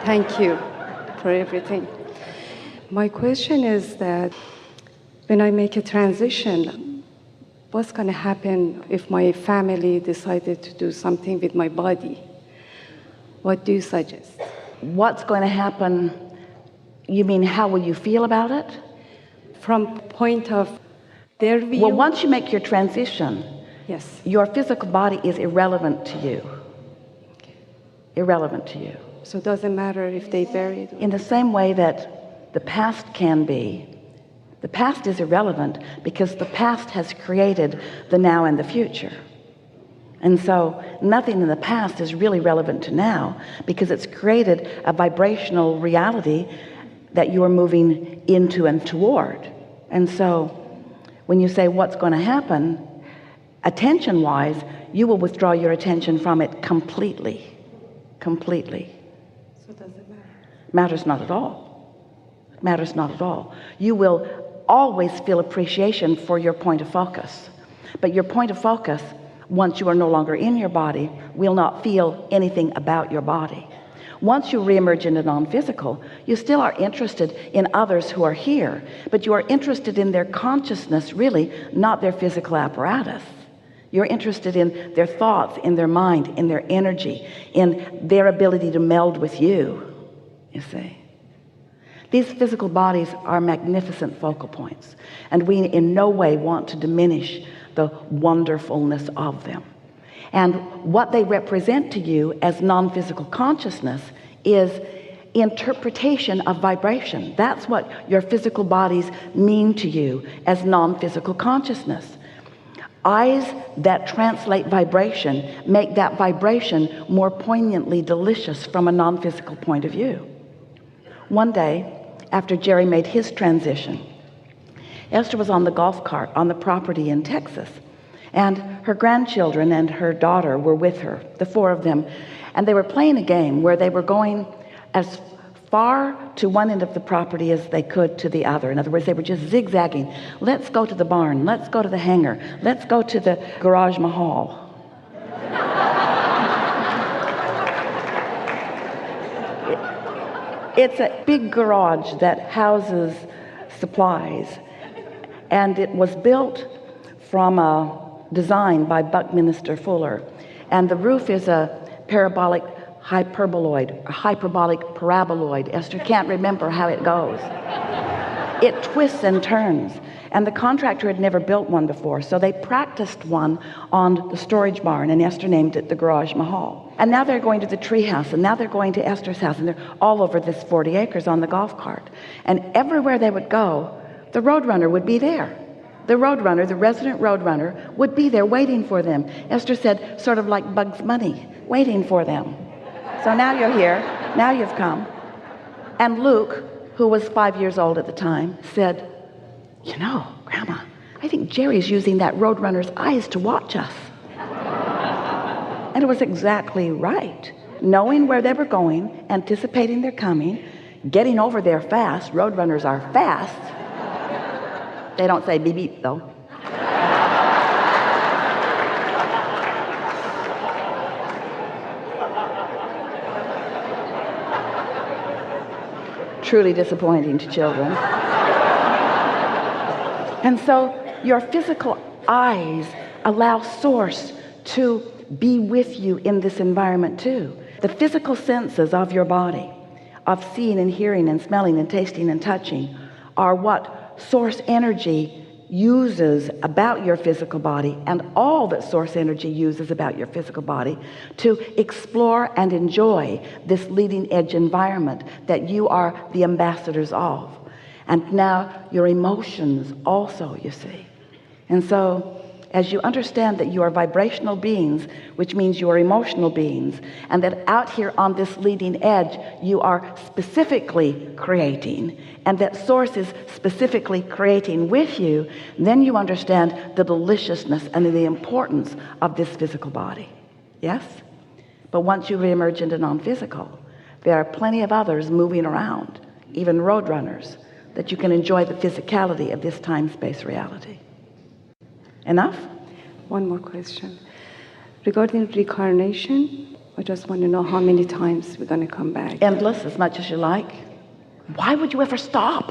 Thank you for everything. My question is that when I make a transition, what's going to happen if my family decided to do something with my body? What do you suggest? What's going to happen? You mean how will you feel about it? From point of their view? Well, once you make your transition, yes, your physical body is irrelevant to you. Okay. Irrelevant to you. So it doesn't matter if they bury it? In the same way that the past can be. The past is irrelevant because the past has created the now and the future. And so nothing in the past is really relevant to now because it's created a vibrational reality that you are moving into and toward. And so when you say what's going to happen, attention wise, you will withdraw your attention from it completely. So does it matter? Matters not at all. Matters not at all. You will always feel appreciation for your point of focus, but your point of focus, once you are no longer in your body, will not feel anything about your body. Once you reemerge into non-physical, you still are interested in others who are here, but you are interested in their consciousness, really, not their physical apparatus. You're interested in their thoughts, in their mind, in their energy, in their ability to meld with you, you see. These physical bodies are magnificent focal points, and we in no way want to diminish the wonderfulness of them. And what they represent to you as non-physical consciousness is interpretation of vibration. That's what your physical bodies mean to you as non-physical consciousness. Eyes that translate vibration make that vibration more poignantly delicious from a non-physical point of view. One day, after Jerry made his transition, Esther was on the golf cart on the property in Texas, and her grandchildren and her daughter were with her, the four of them, and they were playing a game where they were going as far to one end of the property as they could to the other. In other words, they were just zigzagging. Let's go to the barn, let's go to the hangar, let's go to the garage mahal. It's a big garage that houses supplies, and it was built from a design by Buckminster Fuller, and the roof is a parabolic hyperboloid, a hyperbolic paraboloid. Esther can't remember how it goes. It twists and turns, and the contractor had never built one before, so they practiced one on the storage barn, and Esther named it the garage mahal. And now they're going to the tree house, and now they're going to Esther's house, and they're all over this 40 acres on the golf cart. And everywhere they would go, the roadrunner would be there. The roadrunner, the resident roadrunner, would be there waiting for them. Esther said, sort of like Bugs Bunny, waiting for them. So now you're here, now you've come. And Luke, who was 5 years old at the time, said, you know, Grandma, I think Jerry's using that roadrunner's eyes to watch us. And it was exactly right. Knowing where they were going, anticipating their coming, getting over there fast. Roadrunners are fast. They don't say beep beep though. Truly disappointing to children. And so your physical eyes allow Source to be with you in this environment too. The physical senses of your body, of seeing and hearing and smelling and tasting and touching, are what Source energy uses about your physical body, and all that Source energy uses about your physical body to explore and enjoy this leading edge environment that you are the ambassadors of. And now your emotions also, you see. And so as you understand that you are vibrational beings, which means you are emotional beings, and that out here on this leading edge you are specifically creating, and that Source is specifically creating with you, then you understand the deliciousness and the importance of this physical body. Yes? But once you reemerge into non-physical, there are plenty of others moving around, even roadrunners, that you can enjoy the physicality of this time-space reality. Enough? One more question. Regarding reincarnation, I just want to know how many times we're going to come back. Endless, as much as you like. Why would you ever stop?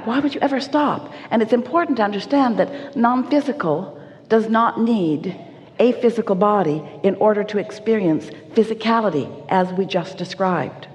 Why would you ever stop? And it's important to understand that non-physical does not need a physical body in order to experience physicality as we just described.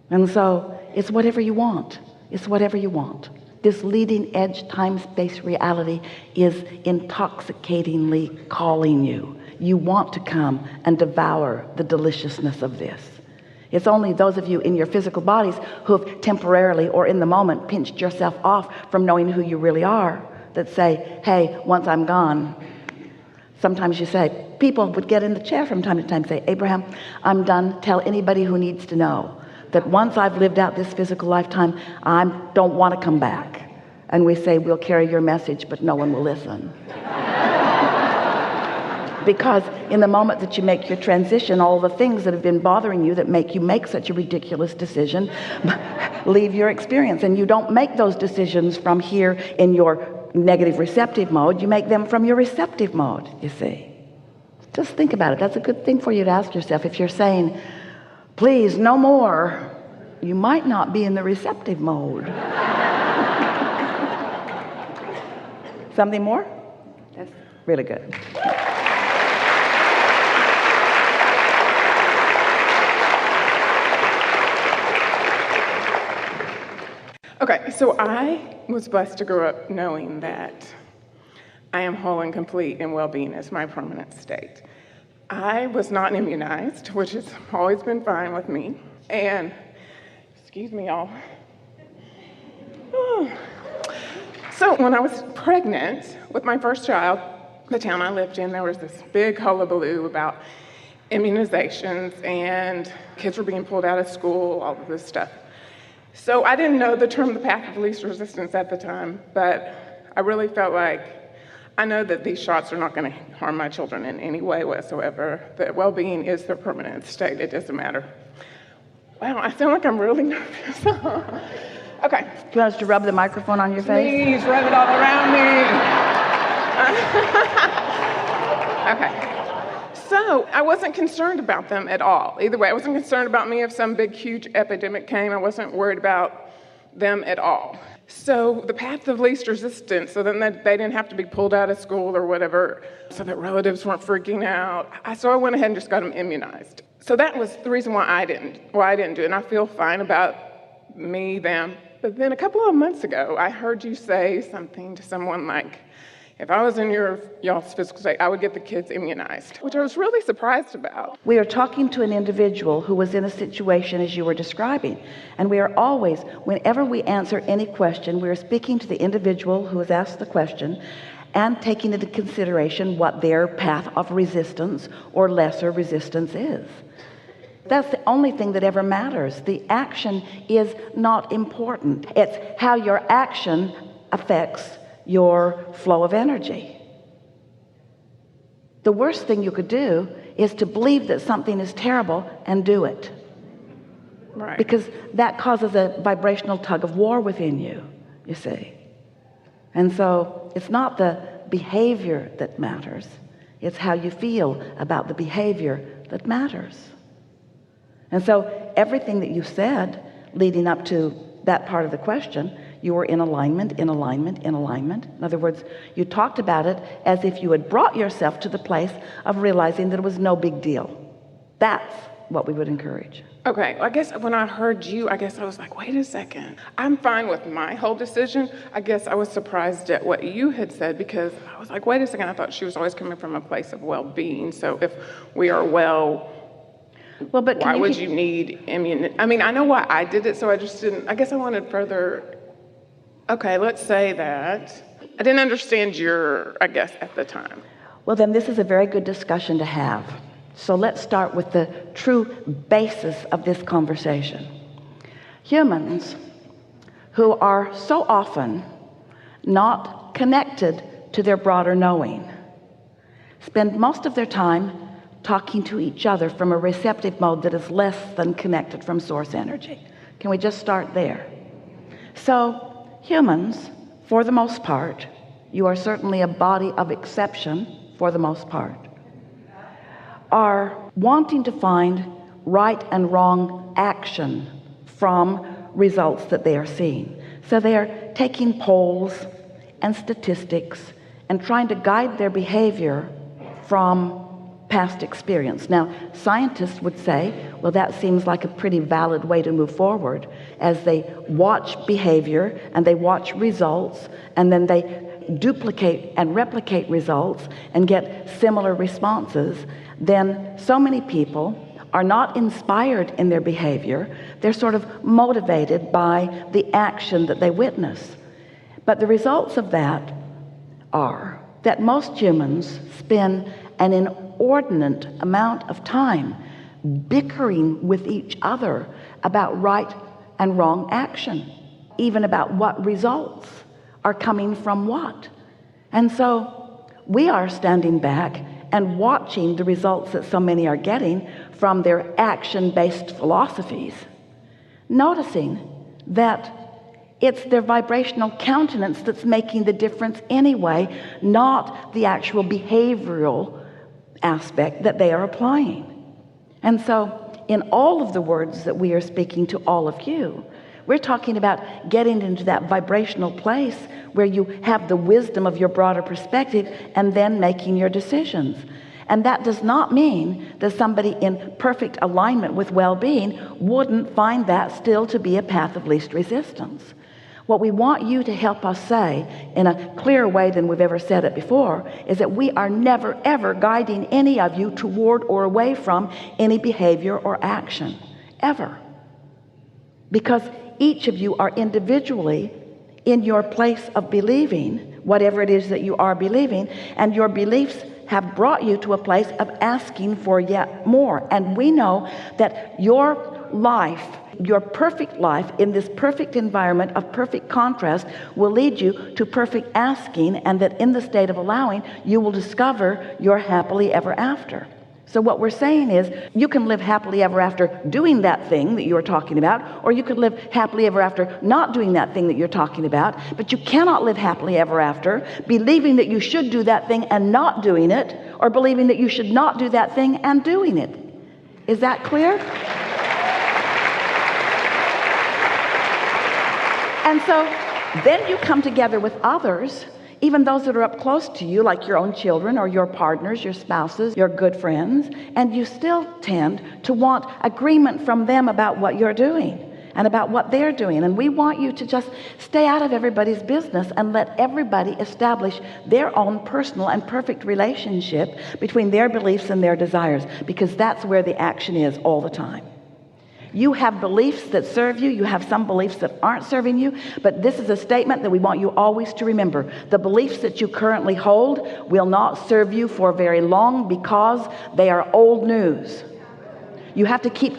And so it's whatever you want. It's whatever you want. This leading edge time-space reality is intoxicatingly calling you. You want to come and devour the deliciousness of this. It's only those of you in your physical bodies who have temporarily or in the moment pinched yourself off from knowing who you really are that say, hey, once I'm gone. Sometimes you say, people would get in the chair from time to time and say, Abraham, I'm done. Tell anybody who needs to know that once I've lived out this physical lifetime, I don't want to come back. And we say, we'll carry your message, but no one will listen. Because in the moment that you make your transition, all the things that have been bothering you that make you make such a ridiculous decision leave your experience. And you don't make those decisions from here in your negative receptive mode. You make them from your receptive mode, you see. Just think about it. That's a good thing for you to ask yourself. If you're saying, please, no more, you might not be in the receptive mode. Something more? That's really good. Okay, so I was blessed to grow up knowing that I am whole and complete and well-being is my permanent state. I was not immunized, which has always been fine with me. And, excuse me, y'all. So when I was pregnant with my first child, the town I lived in, there was this big hullabaloo about immunizations and kids were being pulled out of school, all of this stuff. So I didn't know the term the path of least resistance at the time, but I really felt like I know that these shots are not going to harm my children in any way whatsoever. That well-being is their permanent state. It doesn't matter. Wow, I sound like I'm really nervous. Okay. Do you want us to rub the microphone on your face? Please rub it all around me. Okay. So I wasn't concerned about them at all. Either way, I wasn't concerned about me if some big, huge epidemic came. I wasn't worried about them at all. So the path of least resistance, so then they didn't have to be pulled out of school or whatever, so that relatives weren't freaking out. So I went ahead and just got them immunized. So that was the reason why I didn't do it. And I feel fine about me, them. But then a couple of months ago, I heard you say something to someone like, if I was in y'all's physical state, I would get the kids immunized, which I was really surprised about. We are talking to an individual who was in a situation as you were describing. And we are always, whenever we answer any question, we are speaking to the individual who has asked the question and taking into consideration what their path of resistance or lesser resistance is. That's the only thing that ever matters. The action is not important. It's how your action affects your flow of energy. The worst thing you could do is to believe that something is terrible and do it. Right. Because that causes a vibrational tug of war within you, you see. And so it's not the behavior that matters. It's how you feel about the behavior that matters. And so everything that you said leading up to that part of the question, you were in alignment, in alignment, in alignment. In other words, you talked about it as if you had brought yourself to the place of realizing that it was no big deal. That's what we would encourage. Okay, I guess when I heard you, I guess I was like, wait a second. I'm fine with my whole decision. I guess I was surprised at what you had said because I was like, wait a second. I thought she was always coming from a place of well-being. So if we are well, but why would you need immunity? I mean, I know why I did it, so I just didn't. I guess I wanted further. Okay, let's say that. I didn't understand I guess, at the time. Well, then this is a very good discussion to have. So let's start with the true basis of this conversation. Humans who are so often not connected to their broader knowing spend most of their time talking to each other from a receptive mode that is less than connected from source energy. Can we just start there? So humans, for the most part, you are certainly a body of exception for the most part, are wanting to find right and wrong action from results that they are seeing. So they are taking polls and statistics and trying to guide their behavior from past experience. Now, scientists would say, well, that seems like a pretty valid way to move forward, as they watch behavior and they watch results, and then they duplicate and replicate results and get similar responses. Then so many people are not inspired in their behavior. They're sort of motivated by the action that they witness. But the results of that are that most humans spend an inordinate amount of time bickering with each other about right and wrong action, even about what results are coming from what. And so we are standing back and watching the results that so many are getting from their action-based philosophies, noticing that it's their vibrational countenance that's making the difference anyway, not the actual behavioral aspect that they are applying. And so in all of the words that we are speaking to all of you, we're talking about getting into that vibrational place where you have the wisdom of your broader perspective and then making your decisions. And that does not mean that somebody in perfect alignment with well-being wouldn't find that still to be a path of least resistance. What we want you to help us say in a clearer way than we've ever said it before is that we are never ever guiding any of you toward or away from any behavior or action, ever. Because each of you are individually in your place of believing whatever it is that you are believing, and your beliefs have brought you to a place of asking for yet more. And we know that your life, your perfect life in this perfect environment of perfect contrast, will lead you to perfect asking, and that in the state of allowing, you will discover your happily ever after. So what we're saying is, you can live happily ever after doing that thing that you're talking about, or you could live happily ever after not doing that thing that you're talking about, but you cannot live happily ever after believing that you should do that thing and not doing it, or believing that you should not do that thing and doing it. Is that clear? And so then you come together with others, even those that are up close to you, like your own children or your partners, your spouses, your good friends, and you still tend to want agreement from them about what you're doing and about what they're doing. And we want you to just stay out of everybody's business and let everybody establish their own personal and perfect relationship between their beliefs and their desires, because that's where the action is all the time. You have beliefs that serve you. You have some beliefs that aren't serving you. But this is a statement that we want you always to remember. The beliefs that you currently hold will not serve you for very long, because they are old news. You have to keep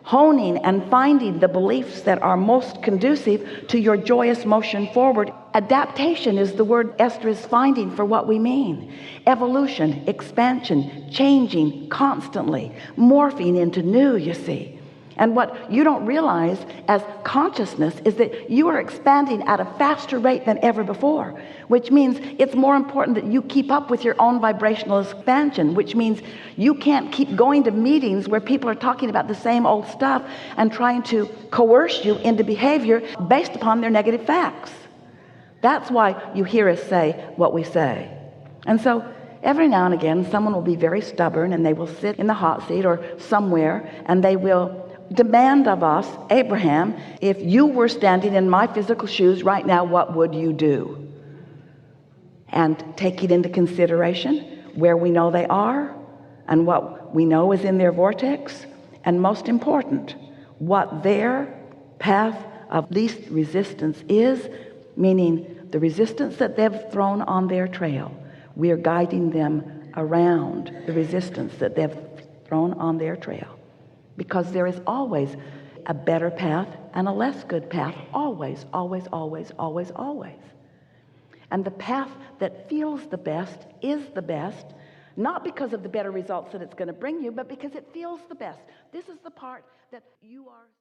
honing and finding the beliefs that are most conducive to your joyous motion forward. Adaptation is the word Esther is finding for what we mean. Evolution, expansion, changing constantly, morphing into new, you see. And what you don't realize as consciousness is that you are expanding at a faster rate than ever before, which means it's more important that you keep up with your own vibrational expansion, which means you can't keep going to meetings where people are talking about the same old stuff and trying to coerce you into behavior based upon their negative facts. That's why you hear us say what we say. And so every now and again, someone will be very stubborn, and they will sit in the hot seat or somewhere, and they will demand of us, Abraham, if you were standing in my physical shoes right now, what would you do? And taking into consideration where we know they are and what we know is in their vortex, and most important, what their path of least resistance is, meaning the resistance that they've thrown on their trail. We are guiding them around the resistance that they've thrown on their trail. Because there is always a better path and a less good path. Always, always, always, always, always. And the path that feels the best is the best, not because of the better results that it's going to bring you, but because it feels the best. This is the part that you are...